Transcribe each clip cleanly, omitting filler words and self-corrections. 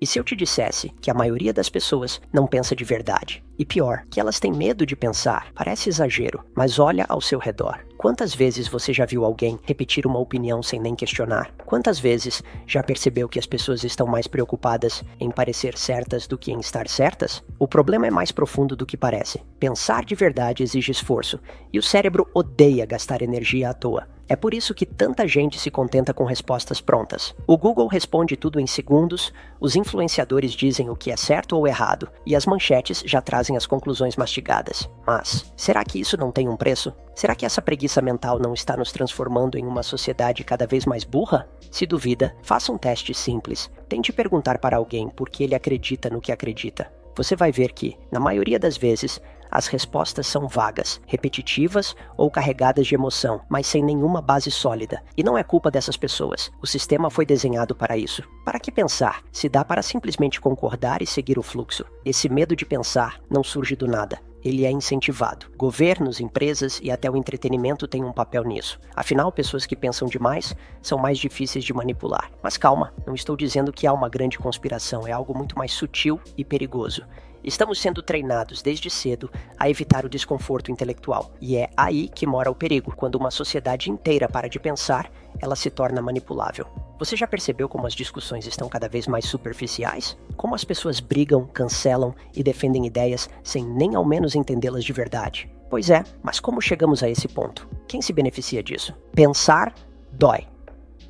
E se eu te dissesse que a maioria das pessoas não pensa de verdade? E pior, que elas têm medo de pensar. Parece exagero, mas olha ao seu redor. Quantas vezes você já viu alguém repetir uma opinião sem nem questionar? Quantas vezes já percebeu que as pessoas estão mais preocupadas em parecer certas do que em estar certas? O problema é mais profundo do que parece. Pensar de verdade exige esforço, e o cérebro odeia gastar energia à toa. É por isso que tanta gente se contenta com respostas prontas. O Google responde tudo em segundos, os influenciadores dizem o que é certo ou errado, e as manchetes já trazem as conclusões mastigadas. Mas, será que isso não tem um preço? Será que essa preguiça mental não está nos transformando em uma sociedade cada vez mais burra? Se duvida, faça um teste simples. Tente perguntar para alguém por que ele acredita no que acredita. Você vai ver que, na maioria das vezes, as respostas são vagas, repetitivas ou carregadas de emoção, mas sem nenhuma base sólida. E não é culpa dessas pessoas. O sistema foi desenhado para isso. Para que pensar, se dá para simplesmente concordar e seguir o fluxo? Esse medo de pensar não surge do nada. Ele é incentivado. Governos, empresas e até o entretenimento têm um papel nisso. Afinal, pessoas que pensam demais são mais difíceis de manipular. Mas calma, não estou dizendo que há uma grande conspiração, é algo muito mais sutil e perigoso. Estamos sendo treinados desde cedo a evitar o desconforto intelectual. E é aí que mora o perigo. Quando uma sociedade inteira para de pensar, ela se torna manipulável. Você já percebeu como as discussões estão cada vez mais superficiais? Como as pessoas brigam, cancelam e defendem ideias sem nem ao menos entendê-las de verdade? Pois é, mas como chegamos a esse ponto? Quem se beneficia disso? Pensar dói.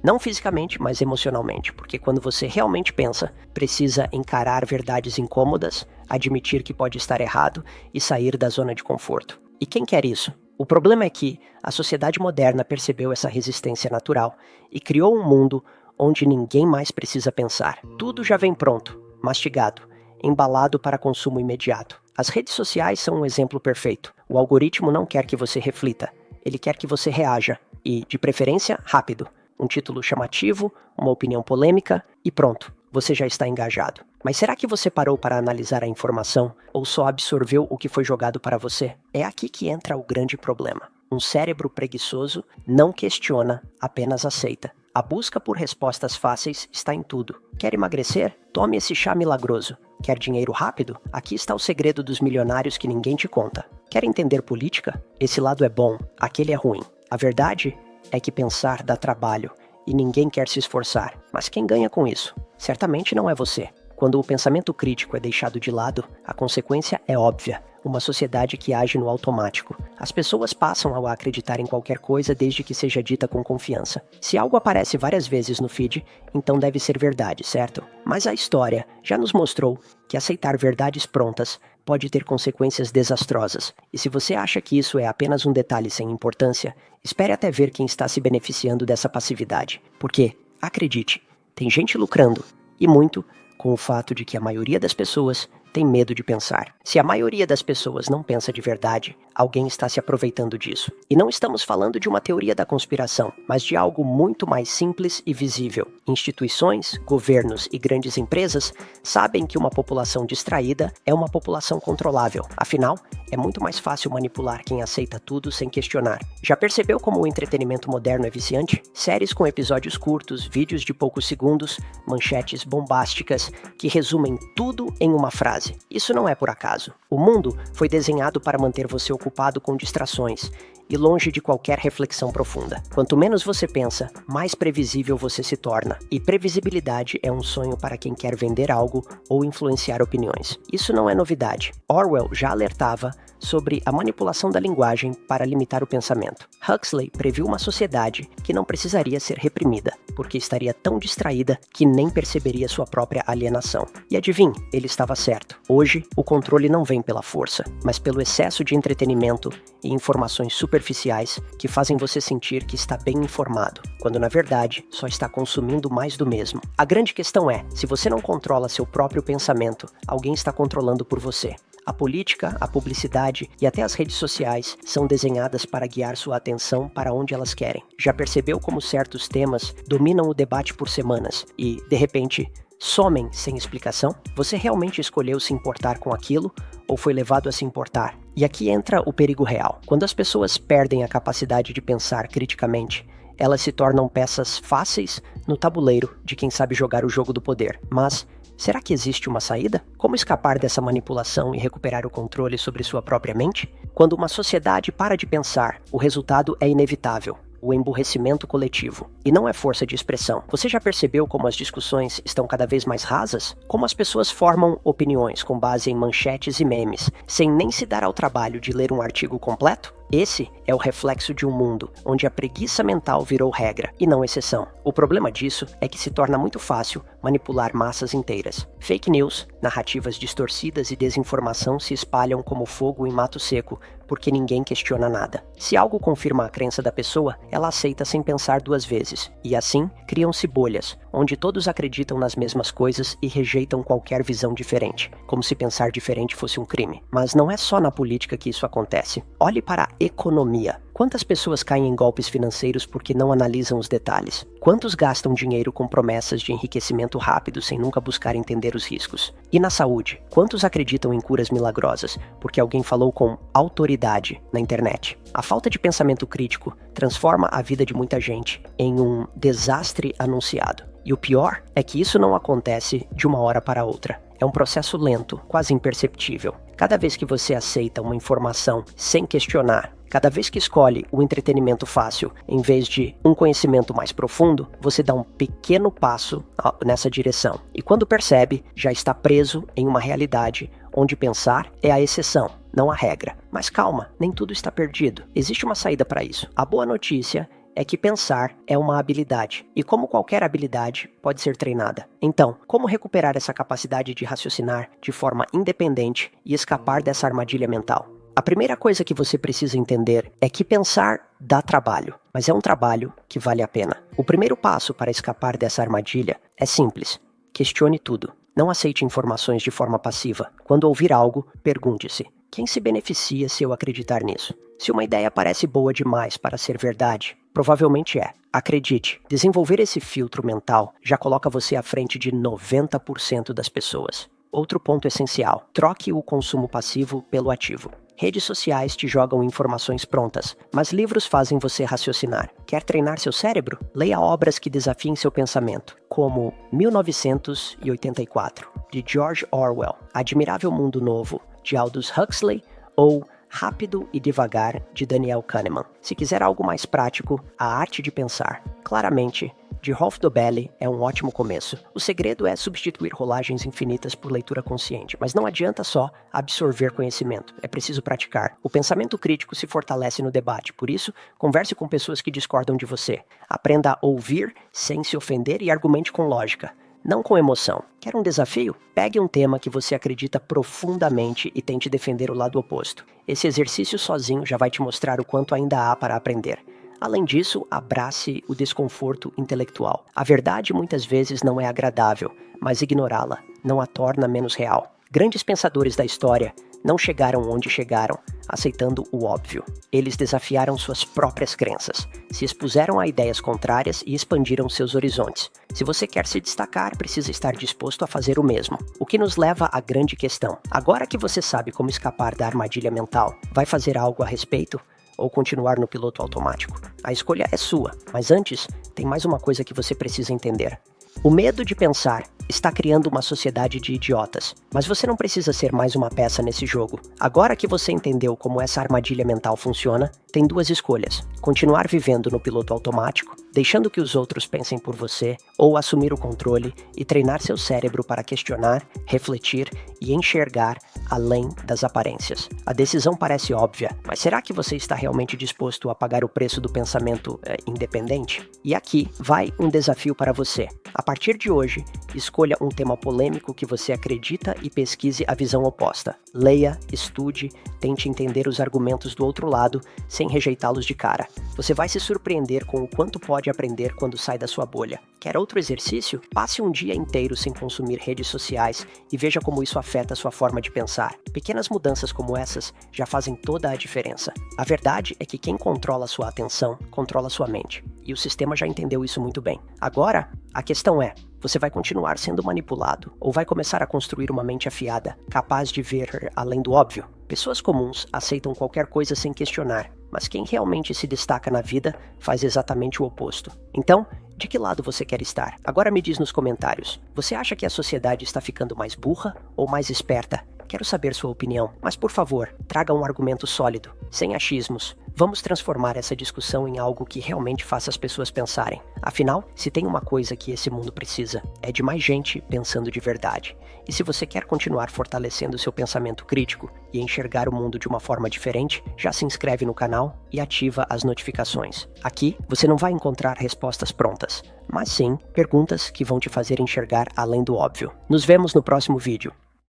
Não fisicamente, mas emocionalmente, porque quando você realmente pensa, precisa encarar verdades incômodas, admitir que pode estar errado e sair da zona de conforto. E quem quer isso? O problema é que a sociedade moderna percebeu essa resistência natural e criou um mundo onde ninguém mais precisa pensar. Tudo já vem pronto, mastigado, embalado para consumo imediato. As redes sociais são um exemplo perfeito. O algoritmo não quer que você reflita, ele quer que você reaja e, de preferência, rápido. Um título chamativo, uma opinião polêmica e pronto, você já está engajado. Mas será que você parou para analisar a informação ou só absorveu o que foi jogado para você? É aqui que entra o grande problema. Um cérebro preguiçoso não questiona, apenas aceita. A busca por respostas fáceis está em tudo. Quer emagrecer? Tome esse chá milagroso. Quer dinheiro rápido? Aqui está o segredo dos milionários que ninguém te conta. Quer entender política? Esse lado é bom, aquele é ruim. A verdade é que pensar dá trabalho e ninguém quer se esforçar. Mas quem ganha com isso? Certamente não é você. Quando o pensamento crítico é deixado de lado, a consequência é óbvia. Uma sociedade que age no automático. As pessoas passam a acreditar em qualquer coisa desde que seja dita com confiança. Se algo aparece várias vezes no feed, então deve ser verdade, certo? Mas a história já nos mostrou que aceitar verdades prontas pode ter consequências desastrosas. E se você acha que isso é apenas um detalhe sem importância, espere até ver quem está se beneficiando dessa passividade. Porque, acredite, tem gente lucrando, e muito, com o fato de que a maioria das pessoas tem medo de pensar. Se a maioria das pessoas não pensa de verdade, alguém está se aproveitando disso. E não estamos falando de uma teoria da conspiração, mas de algo muito mais simples e visível. Instituições, governos e grandes empresas sabem que uma população distraída é uma população controlável. Afinal, é muito mais fácil manipular quem aceita tudo sem questionar. Já percebeu como o entretenimento moderno é viciante? Séries com episódios curtos, vídeos de poucos segundos, manchetes bombásticas que resumem tudo em uma frase. Isso não é por acaso. O mundo foi desenhado para manter você ocupado com distrações e longe de qualquer reflexão profunda. Quanto menos você pensa, mais previsível você se torna. E previsibilidade é um sonho para quem quer vender algo ou influenciar opiniões. Isso não é novidade. Orwell já alertava sobre a manipulação da linguagem para limitar o pensamento. Huxley previu uma sociedade que não precisaria ser reprimida, porque estaria tão distraída que nem perceberia sua própria alienação. E adivinhe, ele estava certo. Hoje, o controle não vem pela força, mas pelo excesso de entretenimento e informações superficiais que fazem você sentir que está bem informado, quando na verdade só está consumindo mais do mesmo. A grande questão é, se você não controla seu próprio pensamento, alguém está controlando por você. A política, a publicidade e até as redes sociais são desenhadas para guiar sua atenção para onde elas querem. Já percebeu como certos temas dominam o debate por semanas e, de repente, somem sem explicação? Você realmente escolheu se importar com aquilo ou foi levado a se importar? E aqui entra o perigo real. Quando as pessoas perdem a capacidade de pensar criticamente, elas se tornam peças fáceis no tabuleiro de quem sabe jogar o jogo do poder. Mas Será que existe uma saída? Como escapar dessa manipulação e recuperar o controle sobre sua própria mente? Quando uma sociedade para de pensar, o resultado é inevitável. O emburrecimento coletivo. E não é força de expressão. Você já percebeu como as discussões estão cada vez mais rasas? Como as pessoas formam opiniões com base em manchetes e memes, sem nem se dar ao trabalho de ler um artigo completo? Esse é o reflexo de um mundo onde a preguiça mental virou regra e não exceção. O problema disso é que se torna muito fácil manipular massas inteiras. Fake news, narrativas distorcidas e desinformação se espalham como fogo em mato seco, porque ninguém questiona nada. Se algo confirma a crença da pessoa, ela aceita sem pensar duas vezes. E assim, criam-se bolhas, onde todos acreditam nas mesmas coisas e rejeitam qualquer visão diferente, como se pensar diferente fosse um crime. Mas não é só na política que isso acontece. Olhe para a economia. Quantas pessoas caem em golpes financeiros porque não analisam os detalhes? Quantos gastam dinheiro com promessas de enriquecimento rápido sem nunca buscar entender os riscos? E na saúde? Quantos acreditam em curas milagrosas porque alguém falou com autoridade na internet? A falta de pensamento crítico transforma a vida de muita gente em um desastre anunciado. E o pior é que isso não acontece de uma hora para outra. É um processo lento, quase imperceptível. Cada vez que você aceita uma informação sem questionar, cada vez que escolhe o entretenimento fácil em vez de um conhecimento mais profundo, você dá um pequeno passo nessa direção. E quando percebe, já está preso em uma realidade onde pensar é a exceção, não a regra. Mas calma, nem tudo está perdido. Existe uma saída para isso. A boa notícia é que pensar é uma habilidade, e como qualquer habilidade, pode ser treinada. Então, como recuperar essa capacidade de raciocinar de forma independente e escapar dessa armadilha mental? A primeira coisa que você precisa entender é que pensar dá trabalho, mas é um trabalho que vale a pena. O primeiro passo para escapar dessa armadilha é simples: questione tudo. Não aceite informações de forma passiva. Quando ouvir algo, pergunte-se: quem se beneficia se eu acreditar nisso? Se uma ideia parece boa demais para ser verdade, provavelmente é. Acredite, desenvolver esse filtro mental já coloca você à frente de 90% das pessoas. Outro ponto essencial: troque o consumo passivo pelo ativo. Redes sociais te jogam informações prontas, mas livros fazem você raciocinar. Quer treinar seu cérebro? Leia obras que desafiem seu pensamento, como 1984, de George Orwell, Admirável Mundo Novo, de Aldous Huxley, ou Rápido e Devagar, de Daniel Kahneman. Se quiser algo mais prático, A Arte de Pensar. Claramente, de Rolf Dobelli é um ótimo começo. O segredo é substituir rolagens infinitas por leitura consciente, mas não adianta só absorver conhecimento, é preciso praticar. O pensamento crítico se fortalece no debate, por isso, converse com pessoas que discordam de você. Aprenda a ouvir sem se ofender e argumente com lógica, não com emoção. Quer um desafio? Pegue um tema que você acredita profundamente e tente defender o lado oposto. Esse exercício sozinho já vai te mostrar o quanto ainda há para aprender. Além disso, abrace o desconforto intelectual. A verdade muitas vezes não é agradável, mas ignorá-la não a torna menos real. Grandes pensadores da história não chegaram onde chegaram, aceitando o óbvio. Eles desafiaram suas próprias crenças, se expuseram a ideias contrárias e expandiram seus horizontes. Se você quer se destacar, precisa estar disposto a fazer o mesmo. O que nos leva à grande questão. Agora que você sabe como escapar da armadilha mental, vai fazer algo a respeito? Ou continuar no piloto automático? A escolha é sua, mas antes, tem mais uma coisa que você precisa entender. O medo de pensar está criando uma sociedade de idiotas, mas você não precisa ser mais uma peça nesse jogo. Agora que você entendeu como essa armadilha mental funciona, tem duas escolhas: continuar vivendo no piloto automático, deixando que os outros pensem por você, ou assumir o controle e treinar seu cérebro para questionar, refletir e enxergar além das aparências. A decisão parece óbvia, mas será que você está realmente disposto a pagar o preço do pensamento independente? E aqui vai um desafio para você. A partir de hoje, escolha um tema polêmico que você acredita e pesquise a visão oposta. Leia, estude, tente entender os argumentos do outro lado sem rejeitá-los de cara. Você vai se surpreender com o quanto pode aprender quando sai da sua bolha. Quer outro exercício? Passe um dia inteiro sem consumir redes sociais e veja como isso afeta a sua forma de pensar. Pequenas mudanças como essas já fazem toda a diferença. A verdade é que quem controla sua atenção, controla sua mente. E o sistema já entendeu isso muito bem. Agora, a questão é: você vai continuar sendo manipulado ou vai começar a construir uma mente afiada, capaz de ver além do óbvio? Pessoas comuns aceitam qualquer coisa sem questionar, mas quem realmente se destaca na vida faz exatamente o oposto. Então, De que lado você quer estar? Agora me diz nos comentários. Você acha que a sociedade está ficando mais burra ou mais esperta? Quero saber sua opinião, mas por favor, traga um argumento sólido, sem achismos. Vamos transformar essa discussão em algo que realmente faça as pessoas pensarem. Afinal, se tem uma coisa que esse mundo precisa, é de mais gente pensando de verdade. E se você quer continuar fortalecendo seu pensamento crítico e enxergar o mundo de uma forma diferente, já se inscreve no canal e ativa as notificações. Aqui, você não vai encontrar respostas prontas, mas sim perguntas que vão te fazer enxergar além do óbvio. Nos vemos no próximo vídeo.